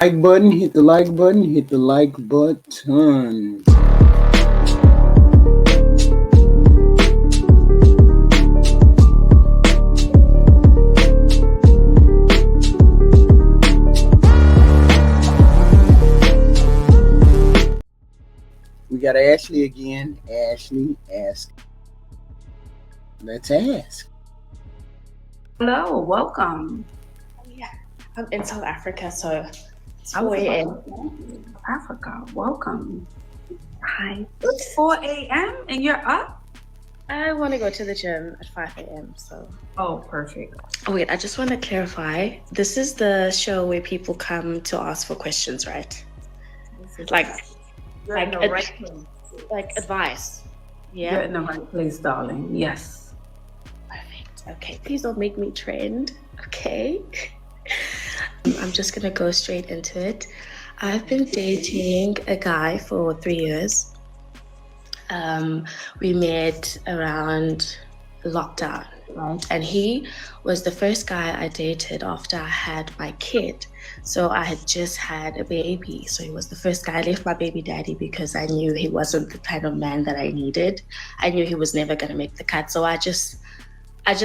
Like button, hit the like button, hit the like button. We got Ashley again. Ashley, ask. Let's ask. Hello, welcome. Yeah, I'm in South Africa, so it's I was 4 about a.m. to say, Africa, welcome. Hi. It's 4 a.m. and you're up? I want to go to the gym at 5 a.m. So, Oh, perfect. oh, wait, I just want to clarify. This is the show where people come to ask for questions, right? Like, You're in like, the right place. like advice. You're Yeah. in the right place, darling. Yes. Perfect. Okay. Please don't make me trend. Okay. I'm just gonna go straight into it. I've been dating a guy for 3 years. We met around lockdown, right? And he was the first guy I dated after I had my kid. So I had just had a baby. So he was the first guy. I left my baby daddy because I knew he wasn't the kind of man that I needed. I knew he was never gonna make the cut. So I just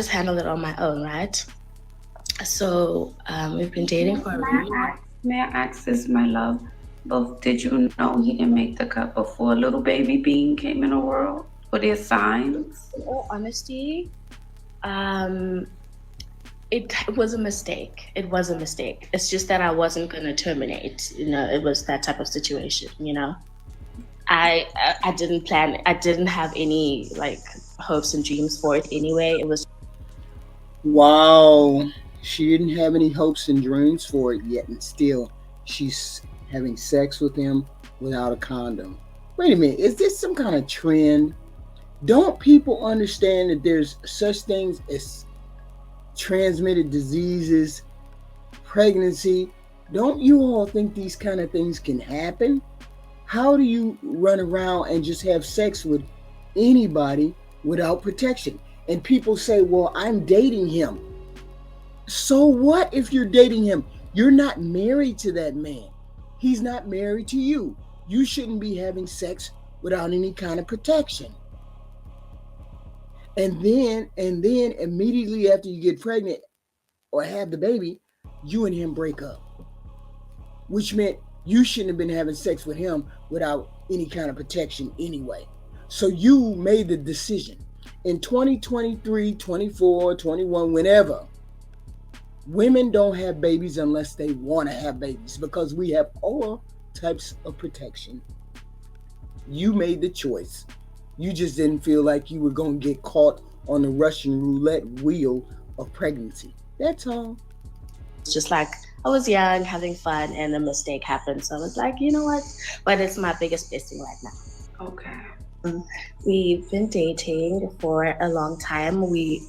handled it on my own, right? So we've been dating for a really long. May I ask this, my love? Both, did you know he didn't make the cut before little baby Bean came in the world? Were there signs? In all honesty, um, it was a mistake. It was a mistake. It's just that I wasn't going to terminate. It was that type of situation. I didn't plan. I didn't have any like hopes and dreams for it anyway. It was Wow. She didn't have any hopes and dreams for it yet, and still she's having sex with him without a condom. Wait a minute, is this some kind of trend? Don't people understand that there's such things as transmitted diseases, pregnancy? Don't you all think these kind of things can happen? How do you run around and just have sex with anybody without protection? And people say, well, I'm dating him. So what if you're dating him? You're not married to that man. He's not married to you. You shouldn't be having sex without any kind of protection. And then immediately after you get pregnant or have the baby, you and him break up. Which meant you shouldn't have been having sex with him without any kind of protection anyway. So you made the decision in 2023, 24, 21, whenever. Women don't have babies unless they want to have babies because we have all types of protection. You made the choice. You just didn't feel like you were going to get caught on the Russian roulette wheel of pregnancy. That's all. just like I was young, having fun, and a mistake happened. So I was like, you know what? But it's my biggest blessing right now. Okay. We've been dating for a long time. We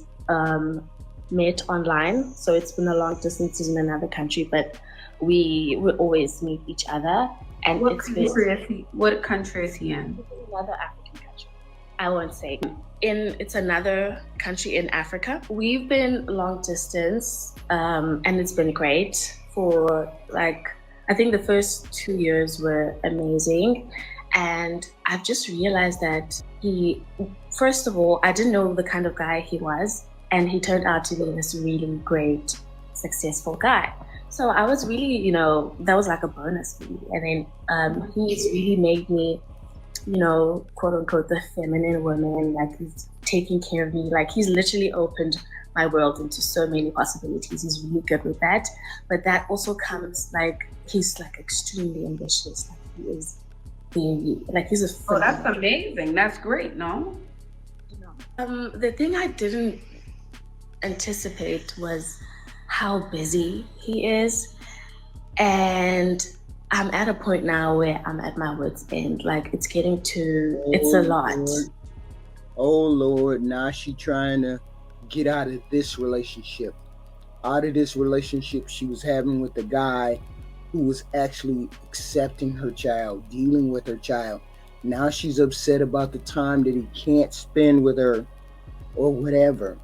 met online, so it's been a long distance in another country, but we would always meet each other. And What it's what country is he in? another African country. I won't say. It's another country in Africa. We've been long distance, and it's been great. For I think the first 2 years were amazing. And I've just realized that first of all, I didn't know the kind of guy he was. And he turned out to be this really great, successful guy. So I was really, that was like a bonus for me. And then he's really made me, quote unquote, the feminine woman. Like he's taking care of me. Like he's literally opened my world into so many possibilities. He's really good with that. But that also comes he's extremely ambitious. Like he is he's a Oh, that's amazing. That's great, no? The thing I didn't anticipate was how busy he is, and I'm at a point now where I'm at my wit's end. It's a lot. Oh Lord, now she trying to get out of this relationship. Out of this relationship she was having with the guy who was actually accepting her child, dealing with her child. Now she's upset about the time that he can't spend with her or whatever.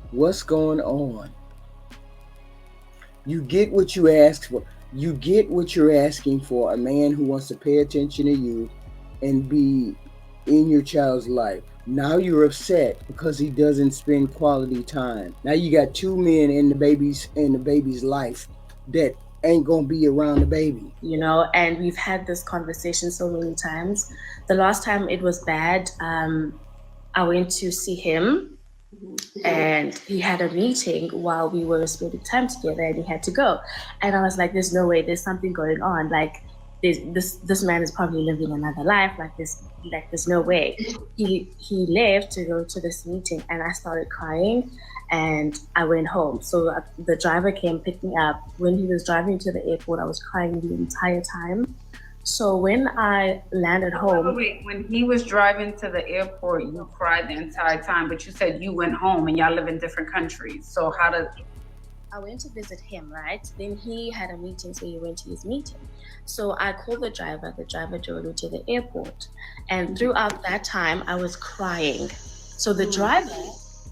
What's going on? You get what you ask for. You get what you're asking for, a man who wants to pay attention to you and be in your child's life. Now you're upset because he doesn't spend quality time. Now you got two men in the baby's life that ain't gonna be around the baby. And we've had this conversation so many times. The last time it was bad, I went to see him and he had a meeting while we were spending time together and he had to go. And I was like, there's no way, there's something going on. Like this man is probably living another life. There's no way. He left to go to this meeting and I started crying and I went home. So the driver came, picked me up. When he was driving to the airport, I was crying the entire time. So when I landed home... Wait, when he was driving to the airport, you cried the entire time, but you said you went home and y'all live in different countries. So how did... I went to visit him, right? Then he had a meeting, so he went to his meeting. So I called the driver drove me to the airport. And throughout that time, I was crying. So the driver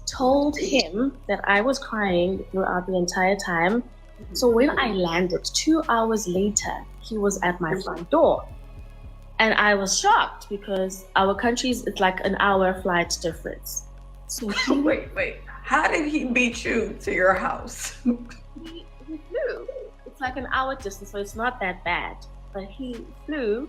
told him that I was crying throughout the entire time. So when I landed 2 hours later, he was at my front door. And I was shocked because our countries, it's like an hour flight difference. So Wait. How did he beat you to your house? He flew. It's like an hour distance, so it's not that bad. But he flew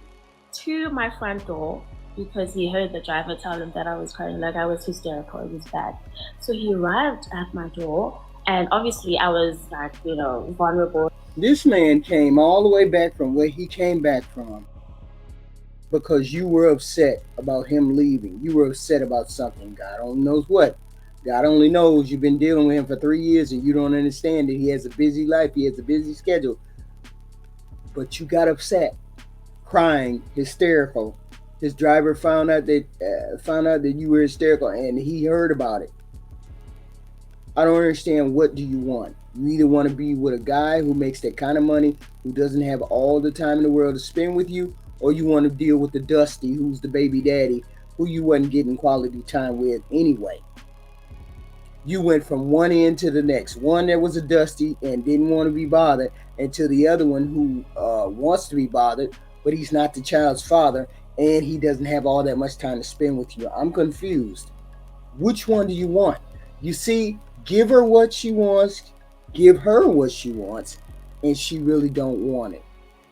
to my front door because he heard the driver tell him that I was crying, like I was hysterical, it was bad. So he arrived at my door, and obviously I was like, vulnerable. This man came all the way back from where he came back from because you were upset about him leaving. You were upset about something. God only knows what. God only knows you've been dealing with him for 3 years and you don't understand that he has a busy life. He has a busy schedule. But you got upset, crying, hysterical. His driver found out that you were hysterical and he heard about it. I don't understand. What do you want? You either want to be with a guy who makes that kind of money, who doesn't have all the time in the world to spend with you, or you want to deal with the Dusty, who's the baby daddy, who you wasn't getting quality time with anyway. You went from one end to the next. One that was a Dusty and didn't want to be bothered, and to the other one who wants to be bothered, but he's not the child's father, and he doesn't have all that much time to spend with you. I'm confused. Which one do you want? You see, give her what she wants, give her what she wants, and she really don't want it.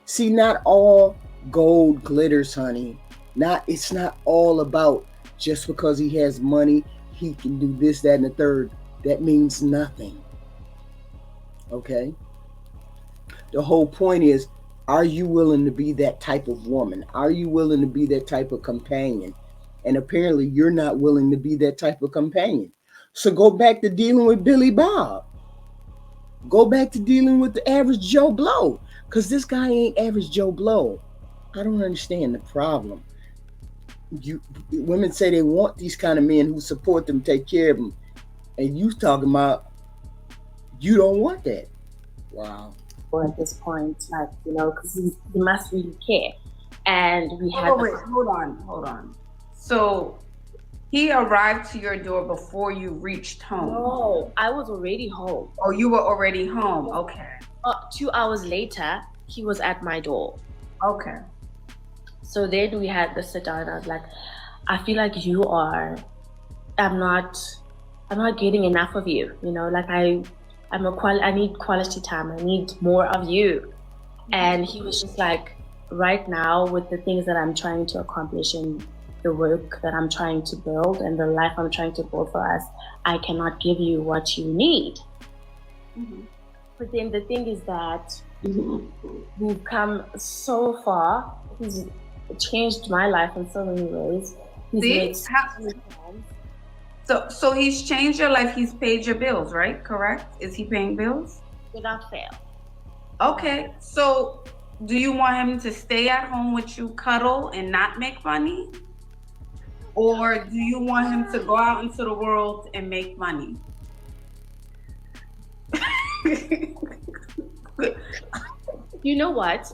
See, not all gold glitters, honey. It's not all about just because he has money, he can do this, that, and the third. That means nothing. Okay? The whole point is, are you willing to be that type of woman? Are you willing to be that type of companion? And apparently you're not willing to be that type of companion. So go back to dealing with Billy Bob. Go back to dealing with the average Joe Blow. Because this guy ain't average Joe Blow. I don't understand the problem. Women say they want these kind of men who support them, take care of them. And you talking about you don't want that. Wow. At this point, because he must really care. And we had... Hold on. So he arrived to your door before you reached home? No, I was already home. Oh, you were already home. Okay. 2 hours later, he was at my door. Okay. So then we had the sit down and I was like, I feel like I'm not getting enough of you. I need quality time. I need more of you. And he was just like, right now with the things that I'm trying to accomplish and the work that I'm trying to build and the life I'm trying to build for us, I cannot give you what you need. Mm-hmm. But then the thing is that we've come so far. He's changed my life in so many ways. So he's changed your life. He's paid your bills, right? Correct? Is he paying bills? Without fail. Okay. So do you want him to stay at home with you, cuddle, and not make money? Or do you want him to go out into the world and make money? You know what?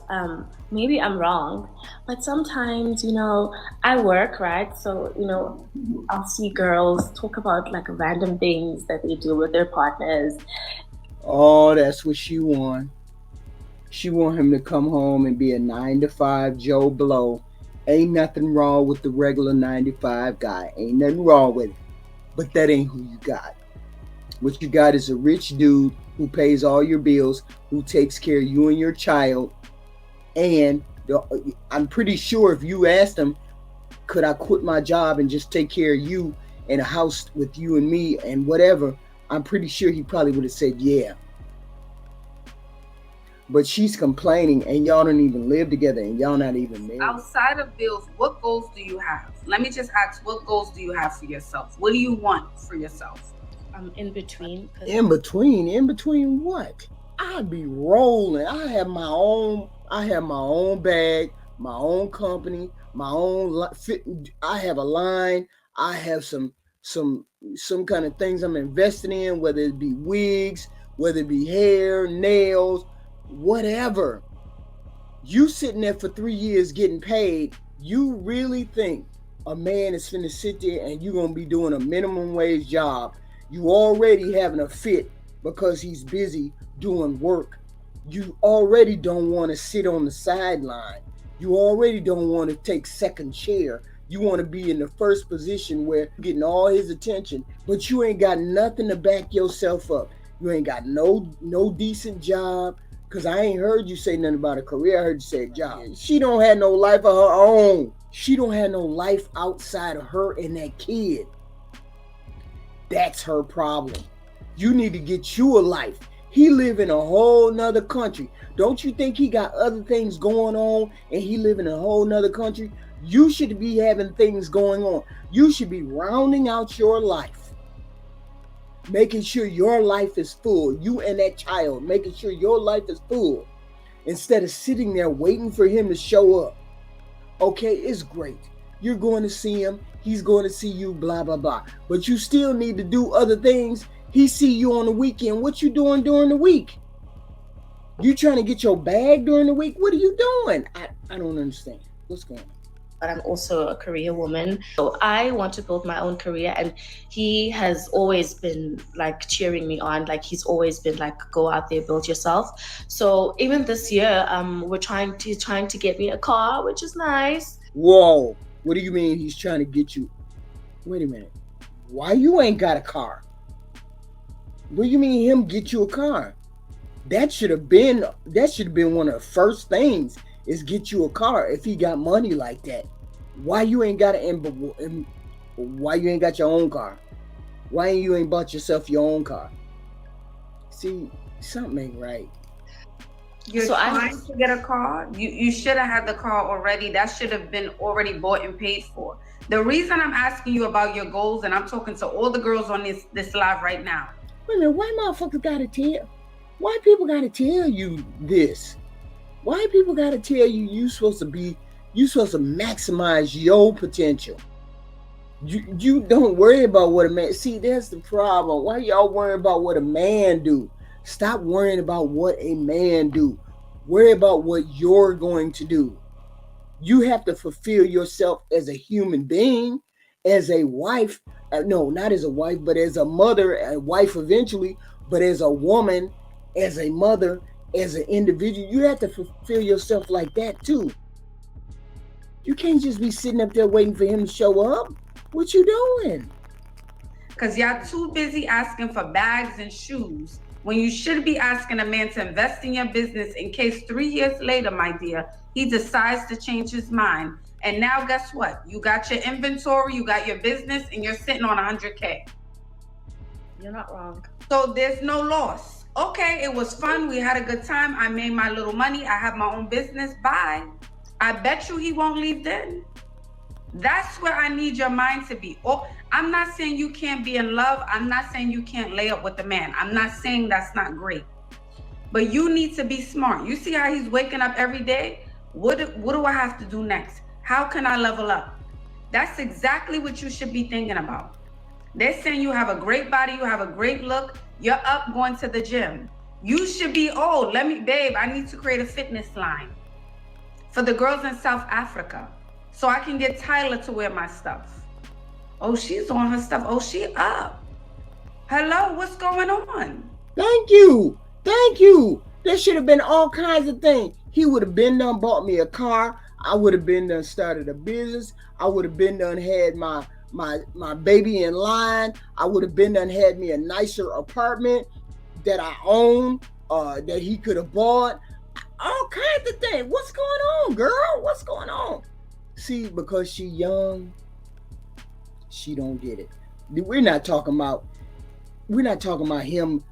Maybe I'm wrong, but sometimes, I work, right? So, I'll see girls talk about like random things that they do with their partners. Oh, that's what she wants. She want him to come home and be a 9 to 5 Joe Blow. Ain't nothing wrong with the regular 9 to 5 guy. Ain't nothing wrong with it. But that ain't who you got. What you got is a rich dude who pays all your bills, who takes care of you and your child. And I'm pretty sure if you asked him, could I quit my job and just take care of you in a house with you and me and whatever, I'm pretty sure he probably would have said yeah. But she's complaining and y'all don't even live together and y'all not even married. Outside of bills, what goals do you have? Let me just ask, what goals do you have for yourself? What do you want for yourself? In between. In between what? I'd be rolling. I have my own bag, my own company, my own fit. I have a line. I have some kind of things I'm investing in, whether it be wigs, whether it be hair, nails, whatever. You sitting there for 3 years getting paid. You really think a man is finna sit there and you gonna be doing a minimum wage job? You already having a fit because he's busy doing work. You already don't want to sit on the sideline. You already don't want to take second chair. You want to be in the first position where you're getting all his attention, but you ain't got nothing to back yourself up. You ain't got no decent job, because I ain't heard you say nothing about a career. I heard you say a job. She don't have no life of her own. She don't have no life outside of her and that kid. That's her problem. You need to get you a life. He live in a whole nother country. Don't you think he got other things going on and he live in a whole nother country? You should be having things going on. You should be rounding out your life. Making sure your life is full. You and that child, making sure your life is full. Instead of sitting there waiting for him to show up. Okay, it's great. You're going to see him. He's going to see you, blah, blah, blah. But you still need to do other things. He see you on the weekend. What you doing during the week? You trying to get your bag during the week? What are you doing? I don't understand. What's going on? But I'm also a career woman. So I want to build my own career, and he has always been like cheering me on. Like he's always been like, go out there, build yourself. So even this year, we're trying to get me a car, which is nice. Whoa, what do you mean he's trying to get you? Wait a minute. Why you ain't got a car? What do you mean him get you a car? That should have been one of the first things, is get you a car if he got money like that. Why you ain't got why you ain't got your own car? Why you ain't bought yourself your own car? See, something ain't right. You're trying to get a car? You should have had the car already. That should have been already bought and paid for. The reason I'm asking you about your goals, and I'm talking to all the girls on this live right now. Wait a minute, why motherfuckers gotta tell? Why people gotta tell you this? Why people gotta tell you you supposed to maximize your potential? You don't worry about what a man. See, that's the problem. Why y'all worrying about what a man do? Stop worrying about what a man do. Worry about what you're going to do. You have to fulfill yourself as a human being, as a wife. No, not as a wife, but as a mother, a wife eventually, but as a woman, as a mother, as an individual. You have to fulfill yourself like that too. You can't just be sitting up there waiting for him to show up. What you doing? Because y'all too busy asking for bags and shoes when you should be asking a man to invest in your business in case 3 years later, my dear, he decides to change his mind. And now guess what? You got your inventory, you got your business, and you're sitting on 100K. You're not wrong. So there's no loss. Okay, it was fun. We had a good time. I made my little money. I have my own business. Bye. I bet you he won't leave then. That's where I need your mind to be. Oh, I'm not saying you can't be in love. I'm not saying you can't lay up with a man. I'm not saying that's not great. But you need to be smart. You see how he's waking up every day? What do I have to do next? How can I level up? That's exactly what you should be thinking about. They're saying you have a great body, you have a great look, you're up going to the gym. You should be, babe, I need to create a fitness line for the girls in South Africa so I can get Tyler to wear my stuff. Oh, she's on her stuff. Oh, she up. Hello, what's going on? Thank you. There should have been all kinds of things. He would have been done bought me a car. I would have been done started a business. I would have been done had my baby in line. I would have been done had me a nicer apartment that I own, that he could have bought. All kinds of things. What's going on, girl? What's going on? See, because she young, she don't get it. We're not talking about him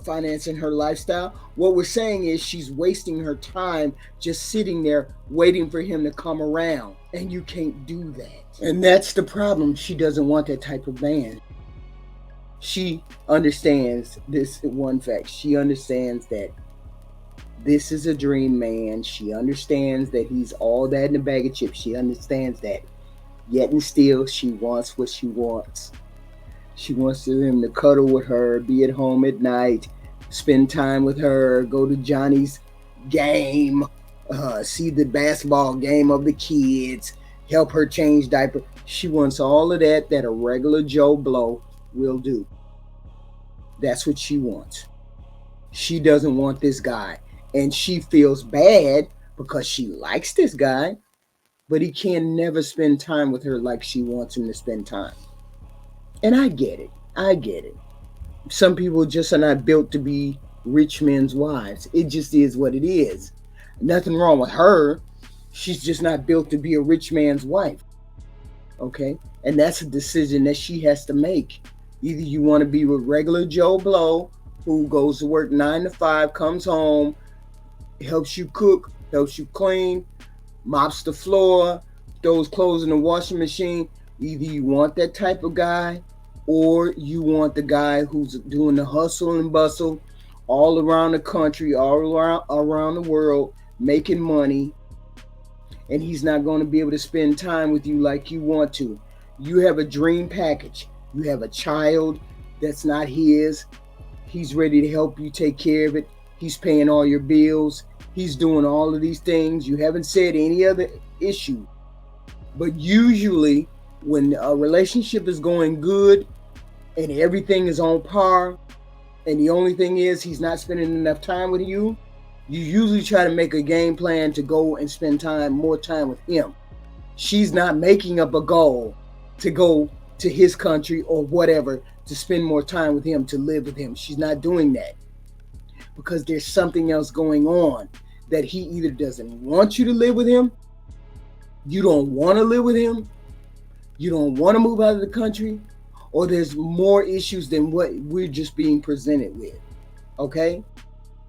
financing her lifestyle. What we're saying is she's wasting her time just sitting there waiting for him to come around, and you can't do that. And that's the problem. She doesn't want that type of man. She understands this one fact. She understands that this is a dream man. She understands that he's all that in a bag of chips. She understands that. Yet and still, she wants what she wants. She wants him to cuddle with her, be at home at night, spend time with her, go to Johnny's game, see the basketball game of the kids, help her change diapers. She wants all of that a regular Joe Blow will do. That's what she wants. She doesn't want this guy. And she feels bad because she likes this guy, but he can never spend time with her like she wants him to spend time. And I get it. I get it. Some people just are not built to be rich men's wives. It just is what it is. Nothing wrong with her. She's just not built to be a rich man's wife. Okay? And that's a decision that she has to make. Either you want to be with regular Joe Blow, who goes to work 9 to 5, comes home, helps you cook, helps you clean, mops the floor, throws clothes in the washing machine. Either you want that type of guy, or you want the guy who's doing the hustle and bustle all around the country, all around the world, making money, and he's not going to be able to spend time with you like you want to. You have a dream package. You have a child that's not his. He's ready to help you take care of it. He's paying all your bills. He's doing all of these things. You haven't said any other issue. But usually when a relationship is going good and everything is on par, and the only thing is he's not spending enough time with you, you usually try to make a game plan to go and spend more time with him. She's not making up a goal to go to his country or whatever to spend more time with him, to live with him. She's not doing that because there's something else going on, that he either doesn't want you to live with him, you don't want to live with him, you don't want to move out of the country, or there's more issues than what we're just being presented with. Okay?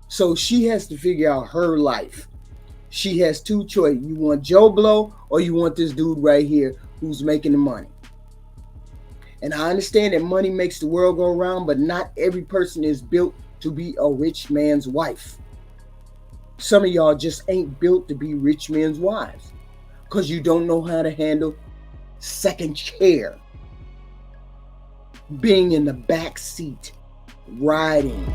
So she has to figure out her life. She has two choices. You want Joe Blow, or you want this dude right here who's making the money. And I understand that money makes the world go around, but not every person is built to be a rich man's wife. Some of y'all just ain't built to be rich men's wives because you don't know how to handle second chair, being in the back seat, riding,